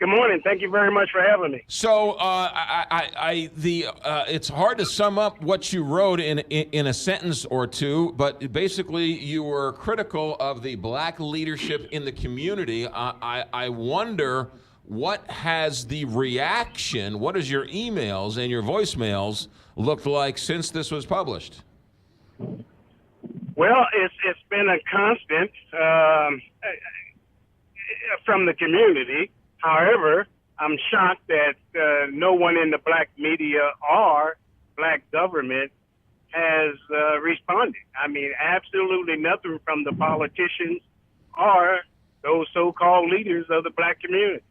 Good morning. Thank you very much for having me. So, it's hard to sum up what you wrote in a sentence or two, but basically you were critical of the black leadership in the community. I wonder what has the reaction, what has your emails and your voicemails looked like since this was published? Well, it's been a constant from the community. However, I'm shocked that no one in the black media or black government has responded. I mean, absolutely nothing from the politicians or those so-called leaders of the black community.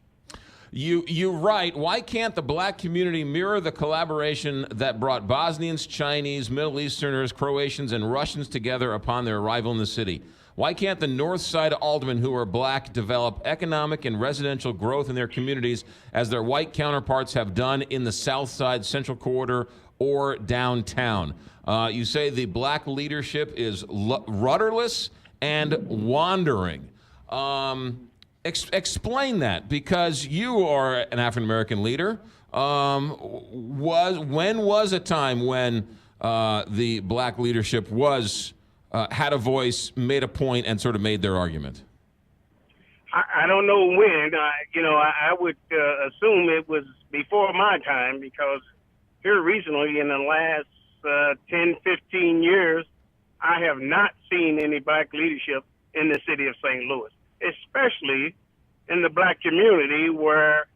You write, why can't the black community mirror the collaboration that brought Bosnians, Chinese, Middle Easterners, Croatians, and Russians together upon their arrival in the city? Why can't the North Side aldermen who are black develop economic and residential growth in their communities as their white counterparts have done in the South Side, Central Quarter, or downtown? You say the black leadership is rudderless and wandering. Explain that, because you are an African-American leader. When was a time when the black leadership was had a voice, made a point, and sort of made their argument? I don't know when. I would assume it was before my time, because here recently in the last 10, 15 years, I have not seen any black leadership in the city of St. Louis, especially in the black community where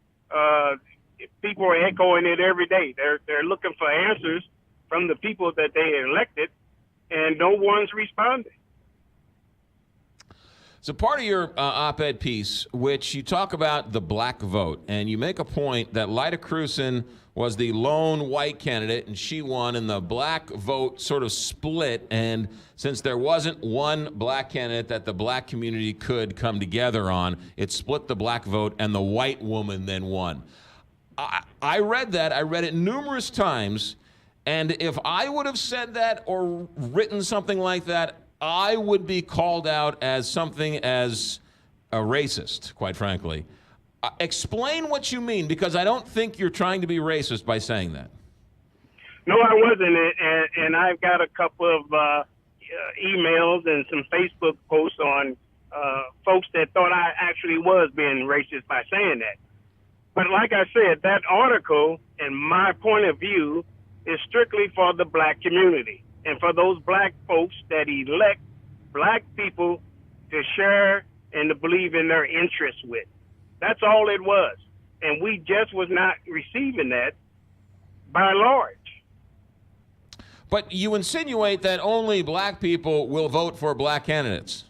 people are echoing it every day. They're looking for answers from the people that they elected, and no one's responding. So part of your op-ed piece, which you talk about the black vote, and you make a point that Lyda Crewson was the lone white candidate, and she won, and the black vote sort of split, and since there wasn't one black candidate that the black community could come together on, it split the black vote, and the white woman then won. I read that. I read it numerous times, and if I would have said that or written something like that, I would be called out as something as a racist, quite frankly. Explain what you mean, because I don't think you're trying to be racist by saying that. No, I wasn't, and I've got a couple of emails and some Facebook posts on folks that thought I actually was being racist by saying that. But like I said, that article, in my point of view, is strictly for the black community and for those black folks that elect black people to share and to believe in their interests with. That's all it was. And we just was not receiving that by and large. But you insinuate that only black people will vote for black candidates.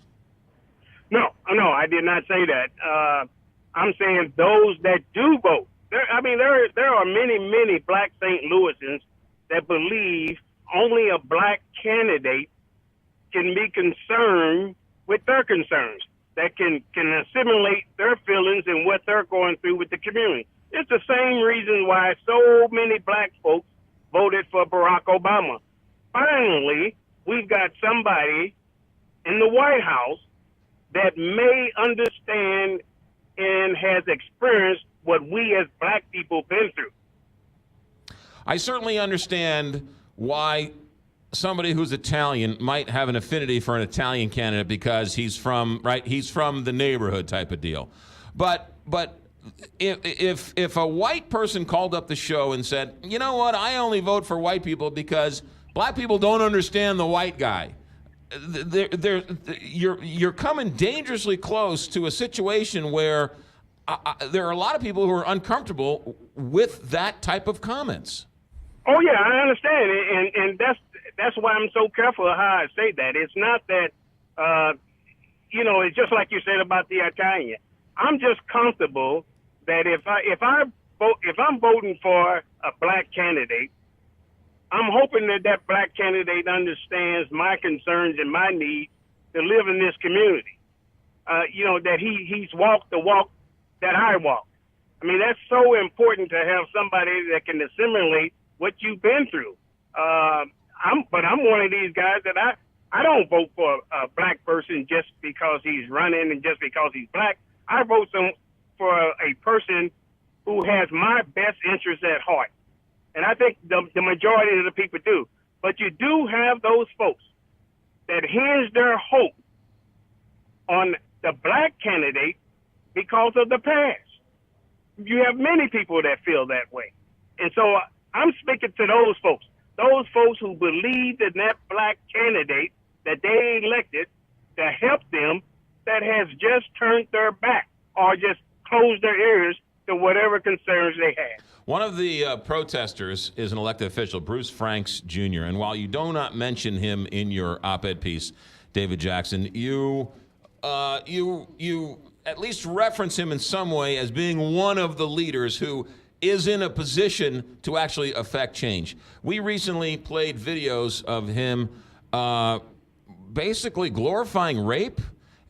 No, I did not say that. I'm saying those that do vote. There are many black St. Louisans that believe only a black candidate can be concerned with their concerns, that can assimilate their feelings and what they're going through with the community. It's the same reason why so many black folks voted for Barack Obama. Finally, we've got somebody in the White House that may understand and has experienced what we as black people been through. I certainly understand why somebody who's Italian might have an affinity for an Italian candidate because he's from the neighborhood type of deal. But if a white person called up the show and said, you know what, I only vote for white people because black people don't understand the white guy, you're coming dangerously close to a situation where there are a lot of people who are uncomfortable with that type of comments. Oh yeah, I understand, and that's why I'm so careful how I say that. It's not that, it's just like you said about the Italian. I'm just comfortable that if I'm voting for a black candidate, I'm hoping that black candidate understands my concerns and my need to live in this community. That he's walked the walk that I walk. I mean, that's so important to have somebody that can assimilate what you've been through. I'm one of these guys that I don't vote for a black person just because he's running and just because he's black. I vote for a person who has my best interests at heart. And I think the majority of the people do. But you do have those folks that hinge their hope on the black candidate because of the past. You have many people that feel that way. And so I'm speaking to those folks who believed in that black candidate that they elected to help them, that has just turned their back or just closed their ears to whatever concerns they had. One of the protesters is an elected official, Bruce Franks Jr., and while you do not mention him in your op-ed piece, David Jackson, you at least reference him in some way as being one of the leaders who is in a position to actually affect change. We recently played videos of him basically glorifying rape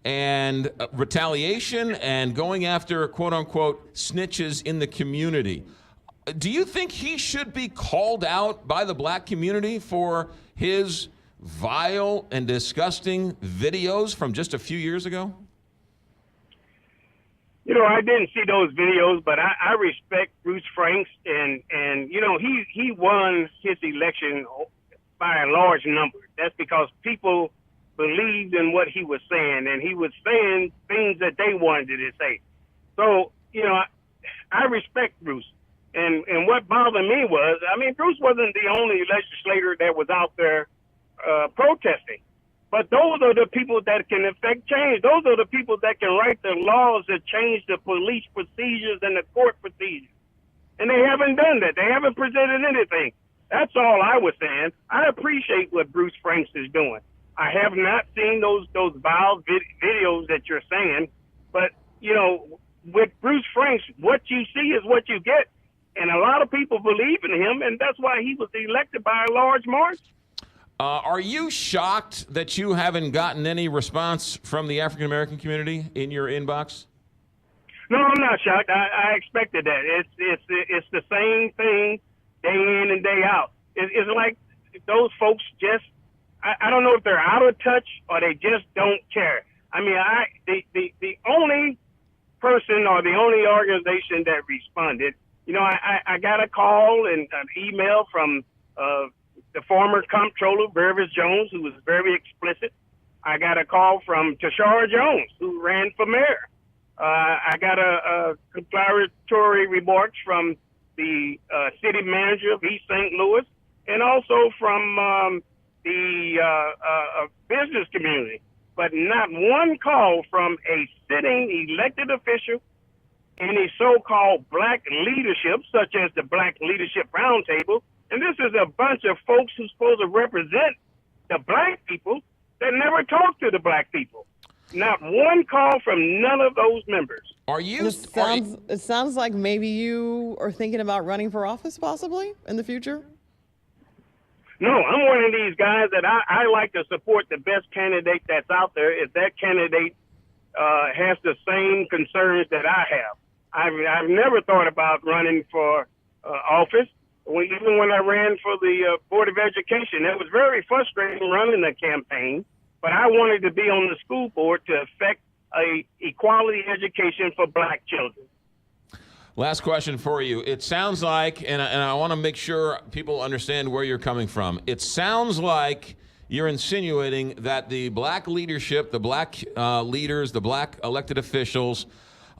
and retaliation and going after, quote-unquote, snitches in the community. Do you think he should be called out by the black community for his vile and disgusting videos from just a few years ago? You know, I didn't see those videos, but I respect Bruce Franks, and you know, he won his election by a large number. That's because people believed in what he was saying, and he was saying things that they wanted to say. So, you know, I respect Bruce. And what bothered me was, I mean, Bruce wasn't the only legislator that was out there protesting. But those are the people that can affect change. Those are the people that can write the laws that change the police procedures and the court procedures. And they haven't done that. They haven't presented anything. That's all I was saying. I appreciate what Bruce Franks is doing. I have not seen those vile videos that you're saying. But, you know, with Bruce Franks, what you see is what you get. And a lot of people believe in him, and that's why he was elected by a large margin. Are you shocked that you haven't gotten any response from the African American community in your inbox? No, I'm not shocked. I expected that. It's the same thing day in and day out. It's like those folks just, I don't know if they're out of touch or they just don't care. I mean, the only person or the only organization that responded, you know, I got a call and an email from the former comptroller, Burvis Jones, who was very explicit. I got a call from Tashara Jones, who ran for mayor. I got a congratulatory remarks from the city manager of East St. Louis, and also from the business community. But not one call from a sitting elected official, any so-called black leadership, such as the Black Leadership Roundtable. And this is a bunch of folks who's supposed to represent the black people that never talk to the black people. Not one call from none of those members. It sounds like maybe you are thinking about running for office possibly in the future? No, I'm one of these guys that I like to support the best candidate that's out there if that candidate has the same concerns that I have. I've never thought about running for office. Even when I ran for the Board of Education, it was very frustrating running the campaign, but I wanted to be on the school board to affect a equality education for black children. Last question for you. It sounds like, and I want to make sure people understand where you're coming from. It sounds like you're insinuating that the black leadership, the black leaders, the black elected officials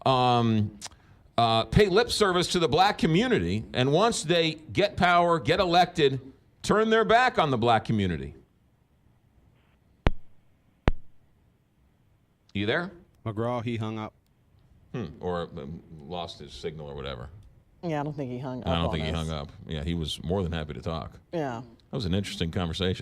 pay lip service to the black community, and once they get power, get elected, turn their back on the black community. You there? McGraw, he hung up. Or lost his signal or whatever. Yeah, I don't think he hung up. I don't think he hung up. Yeah, he was more than happy to talk. Yeah. That was an interesting conversation.